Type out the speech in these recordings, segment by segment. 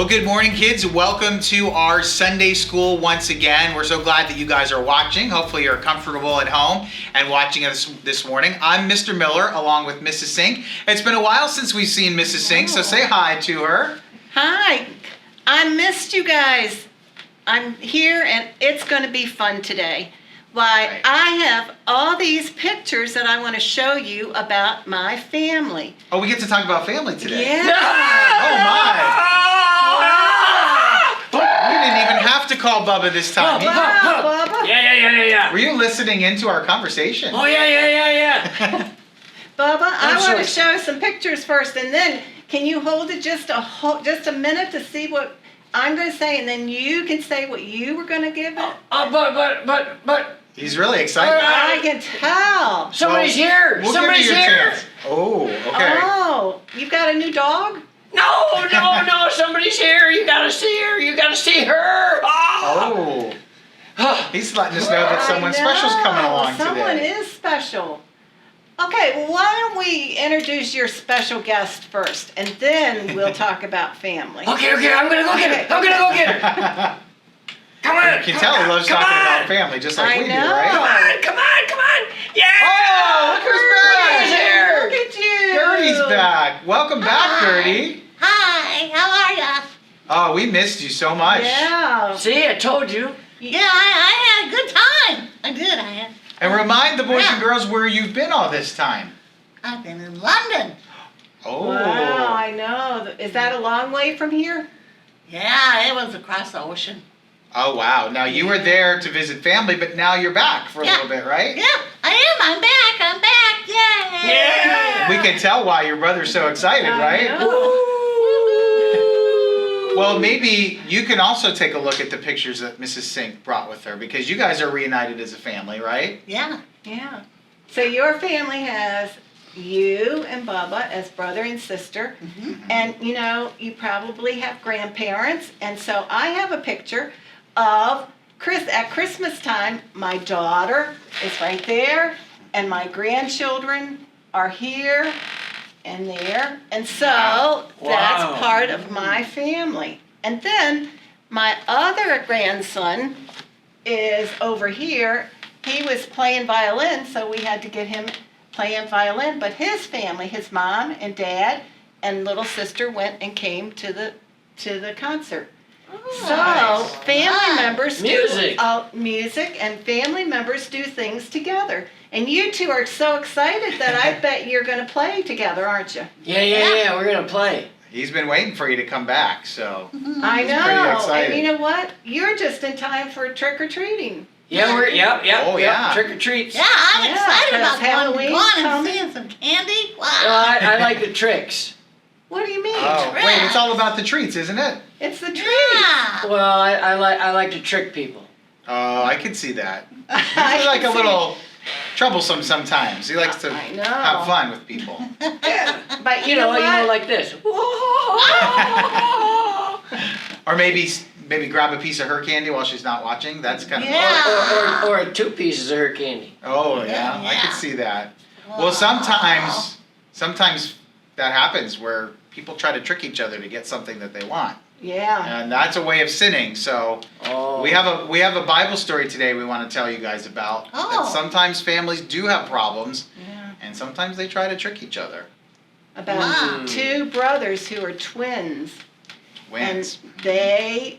Well, good morning, kids. Welcome to our Sunday school once again. We're so glad that you guys are watching. Hopefully you're comfortable at home and watching us this morning. I'm Mr. Miller along with Mrs. Sink. It's been a while since we've seen Mrs. Sink, so say hi to her. Hi. I missed you guys. I'm here and it's going to be fun today. Why, Right. I have all these pictures that I want to show you about my family. Oh, we get to talk about family today. Yeah. Oh, my. We didn't even have to call Bubba this time. Wow, Bubba. Yeah. Were you listening into our conversation? Oh, yeah. Bubba, I want to sorry. show some pictures first, and then can you hold it just a minute to see what I'm going to say, and then you can say what you were going to give it? But He's really excited. I can tell. somebody's here. We'll Somebody's give you your here. chance. Oh, okay. Oh, you've got a new dog? No, somebody's here. You gotta see her. You gotta see her. Oh. He's letting us know that someone special's coming along Someone today. is special. Okay, well, why don't we introduce your special guest first, and then we'll talk about family. Okay, I'm gonna go get her. I'm gonna go get her. Come on. You can tell he loves come talking on. about family just like I we do, know. right? Come on. Yeah. Oh, look who's Gertie's back! here. Look at you. Gertie's back. Welcome back, Gertie. Hi, how are ya? Oh, we missed you so much. Yeah. See, I told you. Yeah, I had a good time. I had. And remind the boys and Yeah. girls where you've been all this time. I've been in London. Oh. Wow, I know. Is that a long way from here? Yeah, it was across the ocean. Oh, wow. Now, you were there to visit family, but now you're back for a Yeah. little bit, right? Yeah, I am. I'm back. Yay! Yeah. We can tell why your brother's so excited, I right? know. Well, maybe you can also take a look at the pictures that Mrs. Sink brought with her, because you guys are reunited as a family, right? Yeah. Yeah. So your family has you and Bubba as brother and sister. And you know, you probably have grandparents. And so I have a picture of at Christmas time, my daughter is right there, and my grandchildren are here and there. And so Wow. that's Wow. part of my family. And then my other grandson is over here. He was playing violin, so we had to get him playing violin. But his family, his mom and dad and little sister went and came to the concert. So Nice. family members Music. do music, and family members do things together. And you two are so excited that I bet you're going to play together, aren't you? Yeah. We're gonna play. He's been waiting for you to come back, so. I He's know. pretty excited. And you know what? You're just in time for trick or treating. Yeah, Yep. Oh, yeah. Trick or treats. Yeah, I'm Yeah, excited 'cause about going Halloween's and coming. seeing some candy. Wow. Well, I like the tricks. What do you mean? Oh, wait, it's all about the treats, isn't it? It's the treat. Yeah. Well, I like to trick people. Oh, I can see that. I He's like a can see little troublesome sometimes. He likes to I know. have fun with people. But You know, what? like this. Or maybe grab a piece of her candy while she's not watching. That's kind of Yeah. Or 2 pieces of her candy. Oh yeah, I Yeah. could see that. Well, sometimes that happens where people try to trick each other to get something that they want, Yeah. and that's a way of sinning. So Oh. we have a Bible story today we want to tell you guys about. Oh. That sometimes families do have problems, Yeah. and sometimes they try to trick each other. About Wow. 2 brothers who are twins. Wins. And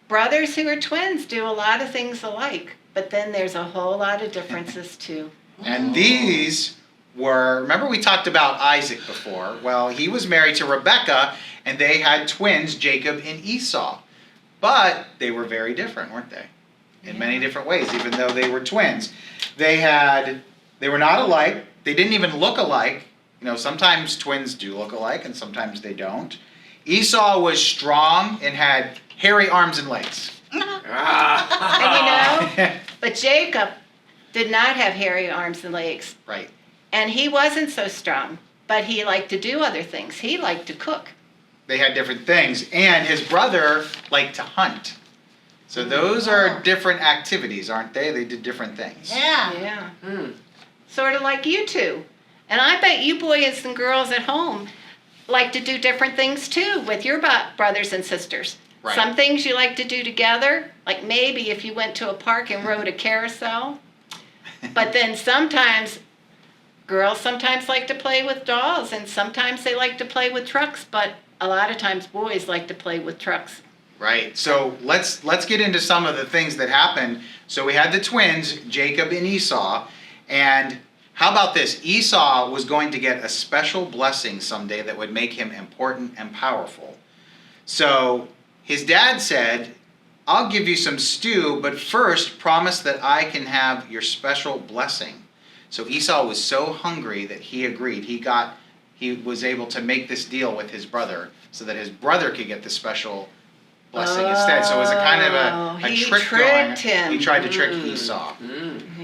brothers who are twins do a lot of things alike, but then there's a whole lot of differences too. And these were, remember we talked about Isaac before? Well, he was married to Rebekah, and they had twins, Jacob and Esau. But they were very different, weren't they? In many different ways, even though they were twins. They were not alike. They didn't even look alike. You know, sometimes twins do look alike, and sometimes they don't. Esau was strong and had hairy arms and legs. Ah. And you know, but Jacob did not have hairy arms and legs. Right. And he wasn't so strong, but he liked to do other things. He liked to cook. They had different things. And his brother liked to hunt. So those are different activities, aren't they? They did different things. Yeah. Yeah. Hmm. Sort of like you two. And I bet you boys and girls at home like to do different things too with your brothers and sisters. Right. Some things you like to do together, like maybe if you went to a park and rode a carousel. But then sometimes girls sometimes like to play with dolls, and sometimes they like to play with trucks, but a lot of times boys like to play with trucks. Right. So let's get into some of the things that happened. So we had the twins, Jacob and Esau, and how about this? Esau was going to get a special blessing someday that would make him important and powerful. So his dad said, I'll give you some stew, but first promise that I can have your special blessing. So Esau was so hungry that he agreed. He was able to make this deal with his brother so that his brother could get the special blessing instead. So it was a kind of a he trick tricked going. him. He tried to trick Esau.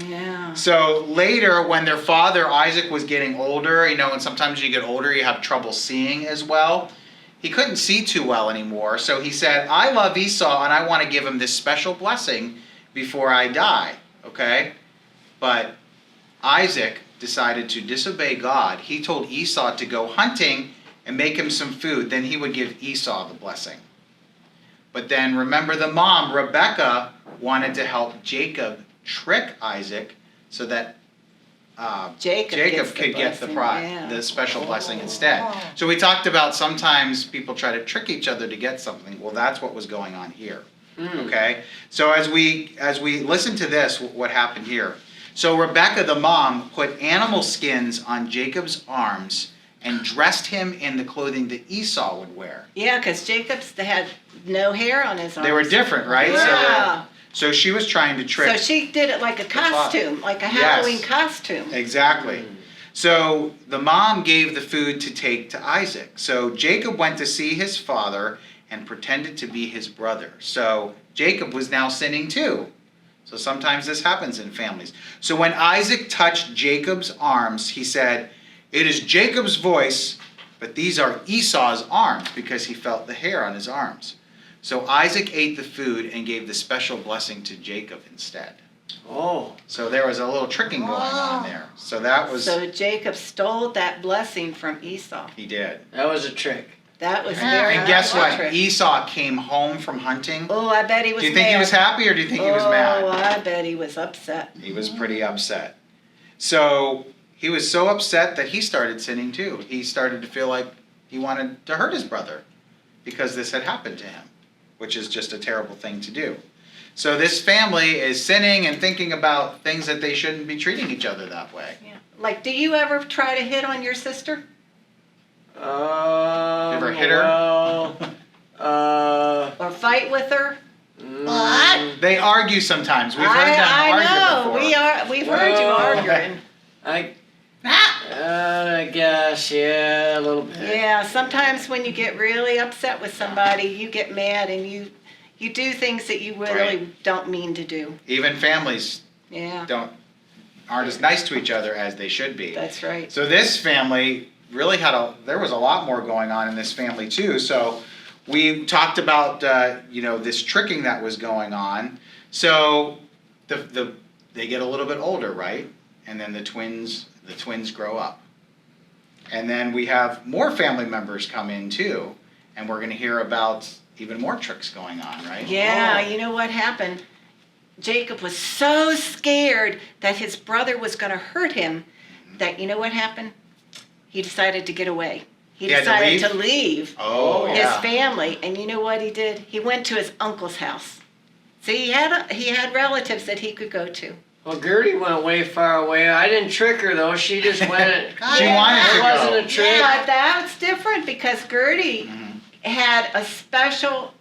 Yeah. So later, when their father Isaac was getting older, and sometimes you get older, you have trouble seeing as well. He couldn't see too well anymore. So he said, I love Esau and I want to give him this special blessing before I die. Okay? But Isaac decided to disobey God. He told Esau to go hunting and make him some food. Then he would give Esau the blessing. But then remember, the mom, Rebekah, wanted to help Jacob trick Isaac so that Jacob could get the special blessing instead. So we talked about sometimes people try to trick each other to get something. Well, that's what was going on here. Okay? So as we listen to this, what happened here. So Rebekah, the mom, put animal skins on Jacob's arms and dressed him in the clothing that Esau would wear. Yeah, because Jacob's had no hair on his arms. They were different, right? Yeah. So she was trying to trick. So she did it like a costume, like a Halloween costume. Exactly. So the mom gave the food to take to Isaac. So Jacob went to see his father and pretended to be his brother. So Jacob was now sinning too. So sometimes this happens in families. So when Isaac touched Jacob's arms, he said, "It is Jacob's voice, but these are Esau's arms," because he felt the hair on his arms. So Isaac ate the food and gave the special blessing to Jacob instead. Oh. So there was a little tricking going on there. So that was... So Jacob stole that blessing from Esau. He did. That was a trick. That was very And guess much a what? trick. Esau came home from hunting. Oh, I bet he was mad. Do you think he was happy or do you think he was mad? Oh, I bet he was upset. He was pretty upset. So he was so upset that he started sinning too. He started to feel like he wanted to hurt his brother because this had happened to him, which is just a terrible thing to do. So this family is sinning and thinking about things that they shouldn't be treating each other that way. Yeah. Like, do you ever try to hit on your sister? Ever hit her? Well, Or fight with her? What? They argue sometimes. We've heard them I argue know. before. We've heard you Well, arguing. I guess, yeah, a little bit. Yeah, sometimes when you get really upset with somebody, you get mad and you do things that you really don't mean to do. Even families Yeah, aren't as nice to each other as they should be. that's right. So this family really there was a lot more going on in this family too. So we talked about this tricking that was going on. So they get a little bit older, right? And then the twins grow up. And then we have more family members come in too, and we're going to hear about even more tricks going on, right? Yeah, you know what happened? Jacob was so scared that his brother was going to hurt him that, you know what happened? He decided to get away. He had to decided leave? to leave Oh, his yeah. family. And you know what he did? He went to his uncle's house. See, he had relatives that he could go to. Well, Gertie went way far away. I didn't trick her though. She just went. She wanted to It go. wasn't a trick. But that's different because Gertie had a special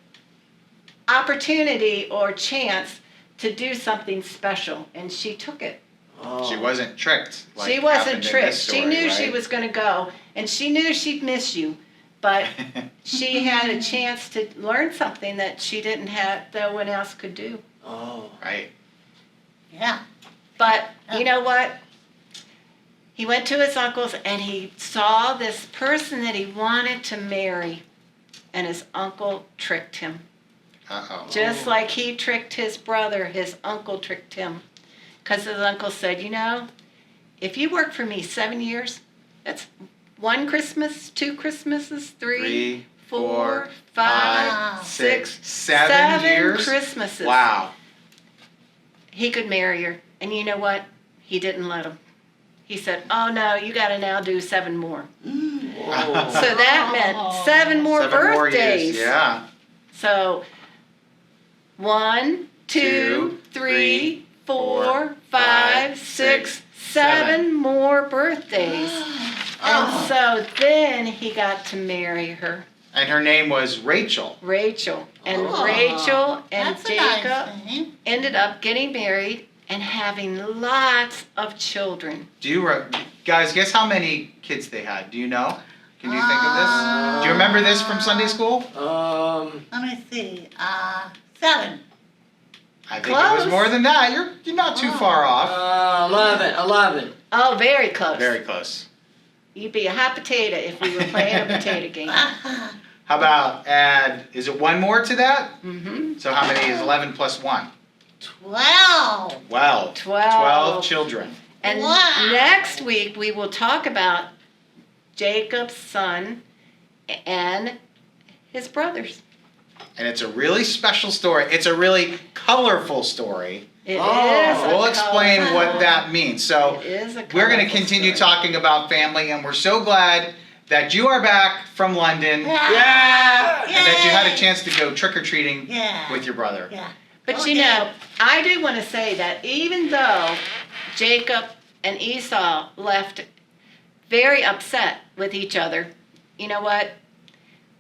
opportunity or chance to do something special, and she took it. Oh. She wasn't tricked. Like She wasn't happened in tricked. this She story, knew right? she was going to go, and she knew she'd miss you, but she had a chance to learn something that she didn't have, no one else could do. Oh. Right. Yeah. But you know what? He went to his uncle's and he saw this person that he wanted to marry, and his uncle tricked him. Uh-oh. Just like he tricked his brother, his uncle tricked him. Because his uncle said, if you work for me 7 years, that's 1 Christmas, 2 Christmases, 3, 3, 4, 5, Wow. 6, 7 years. Christmases. Wow. He could marry her. And you know what? He didn't let him. He said, "Oh no, you got to now do 7 more." Whoa. So that meant 7 more 7 more birthdays. years. Yeah. So 1, 2, 3, 4, 5, 6, 7 more birthdays. And so then he got to marry her, And her name was Rachel. Rachel. And Oh, Rachel and That's a nice Jacob name. ended up getting married and having lots of children. Do you guys guess how many kids they had? Do you know? Can you think of this? Do you remember this from Sunday school? Let me see. 7. I think it was Close. more than that. You're not too far off. 11. Oh, very close. Very close. You'd be a hot potato if we were playing a potato game. How about is it 1 more to that? Mm-hmm. So how many is 11 plus 1? 12. 12. 12 children. And Wow. next week we will talk about Jacob's son and his brothers. And it's a really special story. It's a really colorful story. It Oh, is. We'll a explain colorful- what that means. So It is a we're going to colorful continue story. talking about family, and we're so glad that you are back from London Yeah. and that you had a chance to go trick-or-treating Yeah. with your brother. Yeah. But Okay. you know, I do want to say that even though Jacob and Esau left very upset with each other, you know what?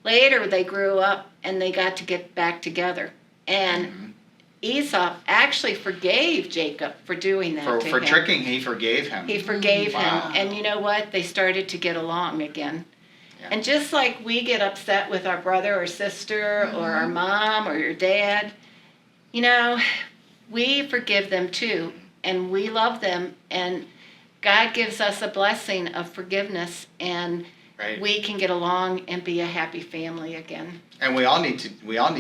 Later they grew up and they got to get back together. And Esau actually forgave Jacob for doing that to For him. tricking, he forgave him. He forgave Wow. him. And you know what? They started to get along again. Yeah. And just like we get upset with our brother or sister or our mom or your dad, you know, we forgive them too. And we love them. And God gives us a blessing of forgiveness. And Right. we can get along and be a happy family again. And we all need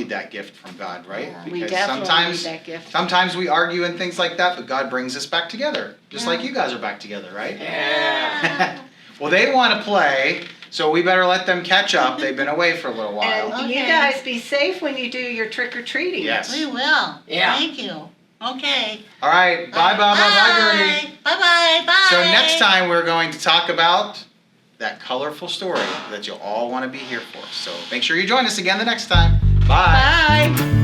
that gift from God, right? Yeah. We Because definitely sometimes need that gift. sometimes we argue and things like that, but God brings us back together. Just like you guys are back together, right? Yeah. Well, they want to play, so we better let them catch up. They've been away for a little while. And you Okay. guys be safe when you do your trick-or-treating. Yes. We will. Yeah. Thank you. Okay. All right. Bye, Baba. Bye, Gertie. Bye-bye. Bye. So next time we're going to talk about that colorful story that you'll all want to be here for. So make sure you join us again the next time. Bye. Bye.